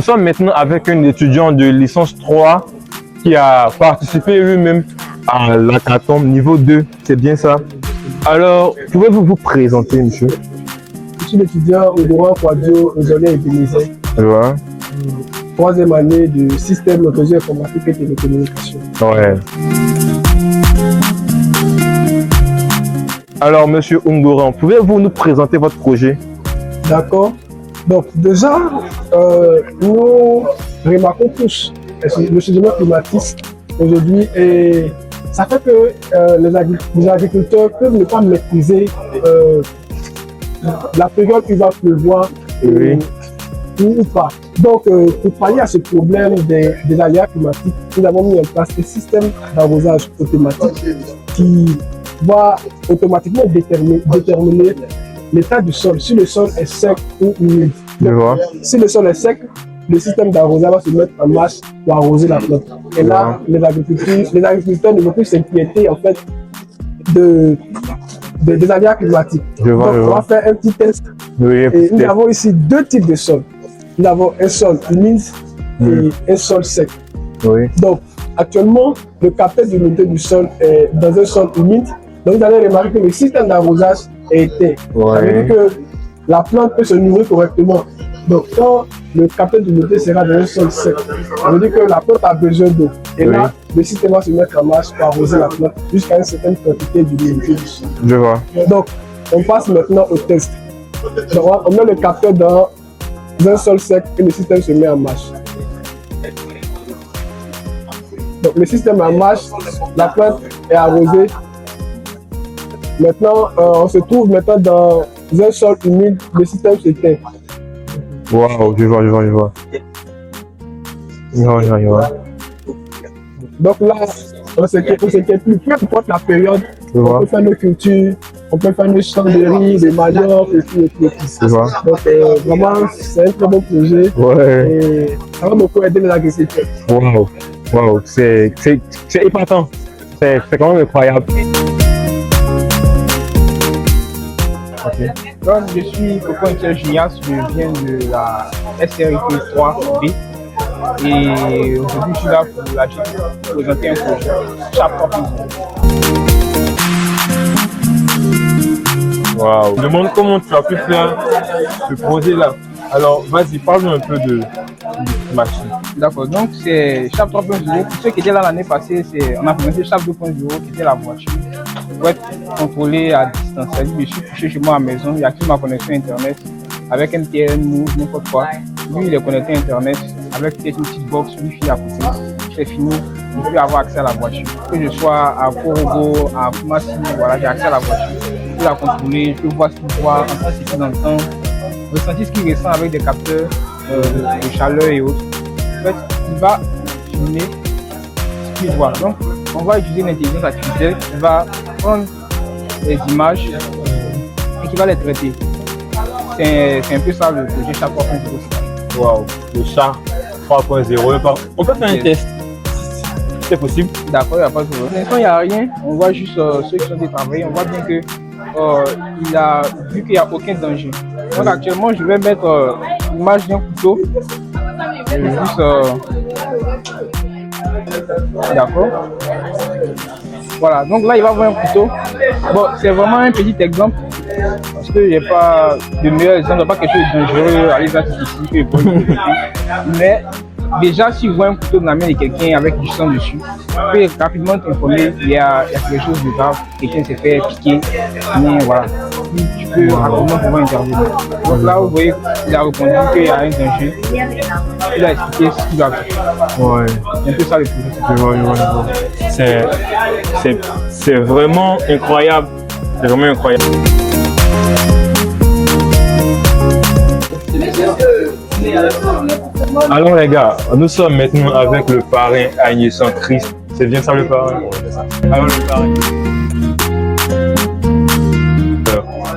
nous sommes maintenant avec un étudiant de licence 3 qui a participé lui-même à l'hackathon niveau 2. C'est bien ça? Alors, pouvez-vous vous présenter, monsieur? Je suis l'étudiant Odoran Kwadjo Ozolé Ebenezer. Ouais. Troisième année de système méthodologie informatique et télécommunication. Ouais. Alors, monsieur Ungoran, pouvez-vous nous présenter votre projet? D'accord. Donc, déjà, nous remarquons tous le changement climatique aujourd'hui et ça fait que les agriculteurs peuvent ne pas maîtriser la période où il va pleuvoir ou pas. Donc, pour pallier à ce problème des aléas climatiques, nous avons mis en place un système d'arrosage automatique qui va automatiquement déterminer l'état du sol, si le sol est sec ou humide. Si le sol est sec, le système d'arrosage va se mettre en marche pour arroser la plante. Et là, les agriculteurs ne vont plus s'inquiéter en fait des aléas climatiques. Donc, on va faire un petit test. Et nous avons ici deux types de sols. Nous avons un sol humide et un sol sec. Donc, actuellement, le capteur d'humidité du sol est dans un sol humide. Donc, vous allez remarquer que le système d'arrosage est éteint. Ça veut dire que la plante peut se nourrir correctement. Donc, quand le capteur d'humidité sera dans un sol sec, ça veut dire que la plante a besoin d'eau. Et là, le système va se mettre en marche pour arroser la plante jusqu'à une certaine quantité d'humidité du sol. Je vois. Donc, on passe maintenant au test. Donc, on met le capteur dans un sol sec et le système se met en marche. Donc, le système est en marche, la plante est arrosée. Maintenant, on se trouve maintenant dans un sol humide, le système s'éteint. Waouh, je vois. Donc là, on s'inquiète plus, peu importe la période, on peut faire nos cultures, on peut faire nos champs de riz, de manioc et tout. Donc vraiment, c'est un très bon projet et ça va beaucoup aider les agriculteurs. Waouh, c'est épatant, c'est quand même incroyable. Donc, je suis Coco Junias, je viens de la SRIT 3B et aujourd'hui je suis là pour présenter un projet, Chap3.0. Waouh, je me demande comment tu as pu faire ce projet-là. Alors, vas-y, parle-nous un peu de machine. D'accord, donc c'est Chap 3.0. Pour ceux qui étaient là l'année passée, on a présenté Chap 2.0 qui était la voiture pour être contrôlée à distance. C'est-à-dire que je suis couché chez moi à la maison, il active ma connexion internet avec MTN, Move, n'importe quoi. Lui, il est connecté à internet avec peut-être une petite box Wi-Fi à côté. C'est fini, je peux avoir accès à la voiture. Que je sois à Korogo, à Kumasi, voilà, j'ai accès à la voiture. Je peux la contrôler, je peux voir ce qu'il voit, entendre ce qu'il entend, ressentir ce qu'il ressent avec des capteurs de chaleur et autres. En fait, il va filmer ce qu'il voit. Donc, on va utiliser l'intelligence artificielle qui va prendre les images et qui va les traiter. C'est un peu ça le projet Chap 3.0. Waouh, le Chap 3.0. On peut faire un test. C'est possible? D'accord, il n'y a pas de problème. Pour l'instant, il n'y a rien. On voit juste ceux qui sont détravaillés. On voit bien que il a vu qu'il n'y a aucun danger. Donc actuellement, je vais mettre l'image d'un couteau. D'accord. Voilà, donc là il va avoir un couteau. Bon, c'est vraiment un petit exemple parce que j'ai pas de meilleur exemple, pas quelque chose de dangereux à les ici. Mais déjà, si vous voyez un couteau dans la main de quelqu'un avec du sang dessus, vous pouvez rapidement t'informer qu'il y a quelque chose de grave, quelqu'un s'est fait piquer. Mais voilà, tu peux rapidement pouvoir intervenir. Donc là, vous voyez qu'il a répondu qu'il y a un danger. Il a expliqué ce qu'il doit faire. Ouais. C'est un peu ça le projet. C'est vraiment incroyable. C'est vraiment incroyable. Alors les gars, nous sommes maintenant avec le parrain Agnès Christ. C'est bien ça le parrain? Alors le parrain.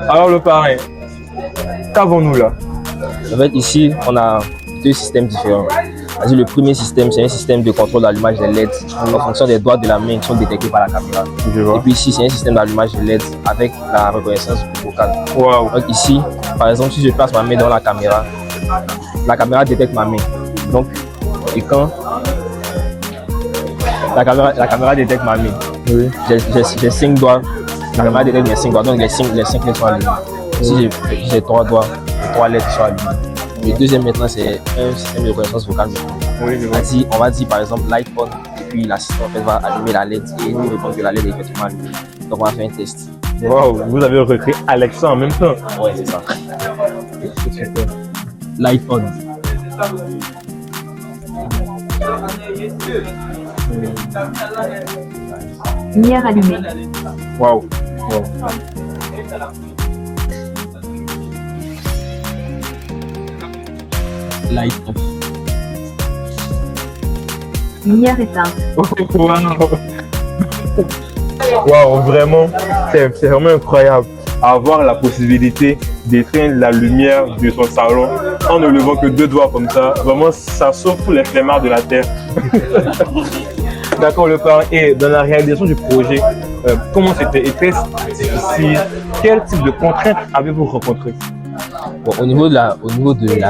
Alors le parrain, qu'avons-nous là? En fait ici, on a deux systèmes différents. Le premier système, c'est un système de contrôle d'allumage des LED en fonction des doigts de la main qui sont détectés par la caméra. Et puis ici, c'est un système d'allumage des LED avec la reconnaissance vocale. Wow. Donc ici, par exemple, si je place ma main dans la caméra détecte ma main. Donc, et quand la caméra détecte ma main, Oui. j'ai 5 doigts, la caméra détecte mes 5 doigts, donc les 5 lettres sont allumées. Si j'ai 3 doigts, les 3 lettres sont allumées. Le deuxième maintenant, c'est un système de reconnaissance vocale. Oui, je vois. On va dire par exemple light on, et puis l'assistant en fait, va allumer la LED et nous répondre que la LED est effectivement allumée. Donc on va faire un test. Wow, vous avez recréé Alexa en même temps. Ouais, c'est ça. C'est super. Light on. Lumière allumée. Wow. Wow. Light off. Lumière éteinte. Wow, vraiment, c'est vraiment incroyable. Avoir la possibilité d'éteindre la lumière de son salon en ne levant que 2 doigts comme ça, vraiment, ça sauve tous les flemmards de la terre. D'accord, le parrain. Et dans la réalisation du projet, comment c'était? Était-ce difficile? Quel type de contraintes avez-vous rencontré? Bon, au niveau de la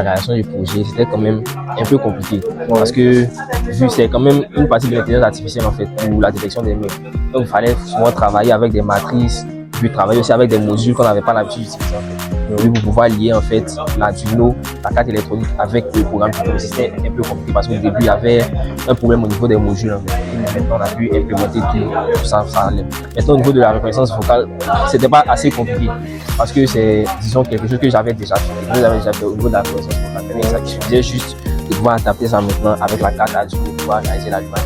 réalisation du projet, c'était quand même un peu compliqué. Parce que vu c'est quand même une partie de l'intelligence artificielle en fait pour la détection des mains. Donc il fallait souvent travailler avec des matrices, puis travailler aussi avec des modules qu'on n'avait pas l'habitude d'utiliser en fait. Pour pouvoir lier en fait l'Arduino, la carte électronique avec le programme. C'était un peu compliqué parce qu'au début il y avait un problème au niveau des modules en fait. Et maintenant on a pu implémenter tout ça, ça allait. Maintenant au niveau de la reconnaissance vocale, c'était pas assez compliqué parce que c'est disons quelque chose que j'avais déjà fait. Que j'avais déjà fait au niveau de la reconnaissance vocale. Mais ça suffisait juste de pouvoir adapter ça maintenant avec la carte Arduino pour pouvoir réaliser l'allumage.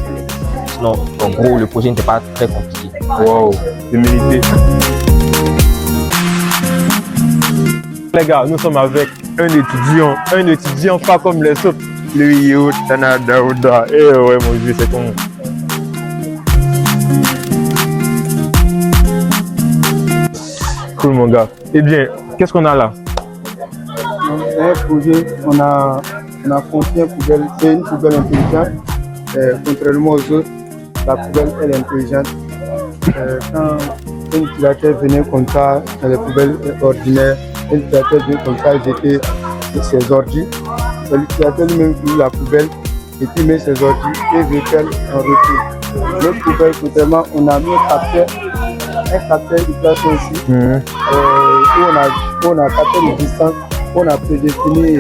Sinon en gros le projet n'était pas très compliqué. Wow, humilité. Les gars, nous sommes avec un étudiant pas comme les autres. Le Yeo Tana Daouda. Eh ouais, mon Dieu, c'est con. Cool, mon gars. Eh bien, qu'est-ce qu'on a là? C'est un projet, on a conçu une poubelle, c'est une poubelle intelligente. Contrairement aux autres, la poubelle elle est intelligente. Quand un utilisateur venait comme ça dans les poubelles ordinaires, un utilisateur venait comme ça jeter ses ordures. C'est l'utilisateur lui-même qui ouvre la poubelle et puis met ses ordures et récupère en retour. Notre poubelle, contrairement, on a mis un capteur d'utilisation ici, où on a capté les distances, on a prédéfini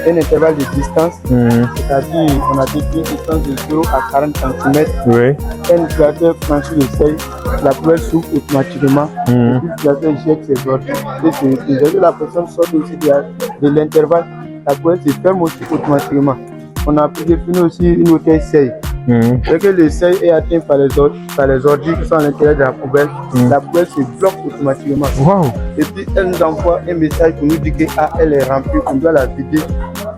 un intervalle de distance, c'est-à-dire on a défini une distance de 0 à 40 cm. Oui. Un utilisateur franchit le seuil, la poubelle s'ouvre automatiquement, et puis l'utilisateur jette ses ordures. Et c'est la personne sort aussi de l'intervalle, la poubelle se ferme aussi automatiquement. On a défini aussi une hauteur seuil. Dès que le seuil est atteint par les ordures qui sont à l'intérieur de la poubelle se bloque automatiquement. Wow. Et puis elle nous envoie un message pour nous dire qu'elle est remplie, qu'on doit la vider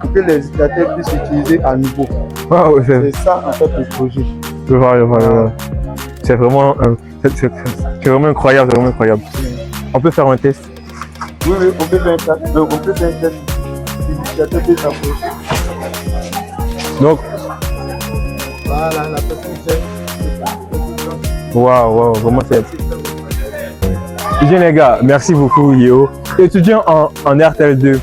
pour que les utilisateurs puissent utiliser à nouveau. Wow, c'est ça en fait le projet. Je vois. C'est vraiment, c'est vraiment incroyable, c'est vraiment incroyable. On peut faire un test? Oui, on peut faire un test. Donc on peut faire un test. L'utilisateur peut s'approcher. Donc, voilà, la personne fait. wow, vraiment c'est. Bien les gars, merci beaucoup Yeo. Étudiant en RTL2.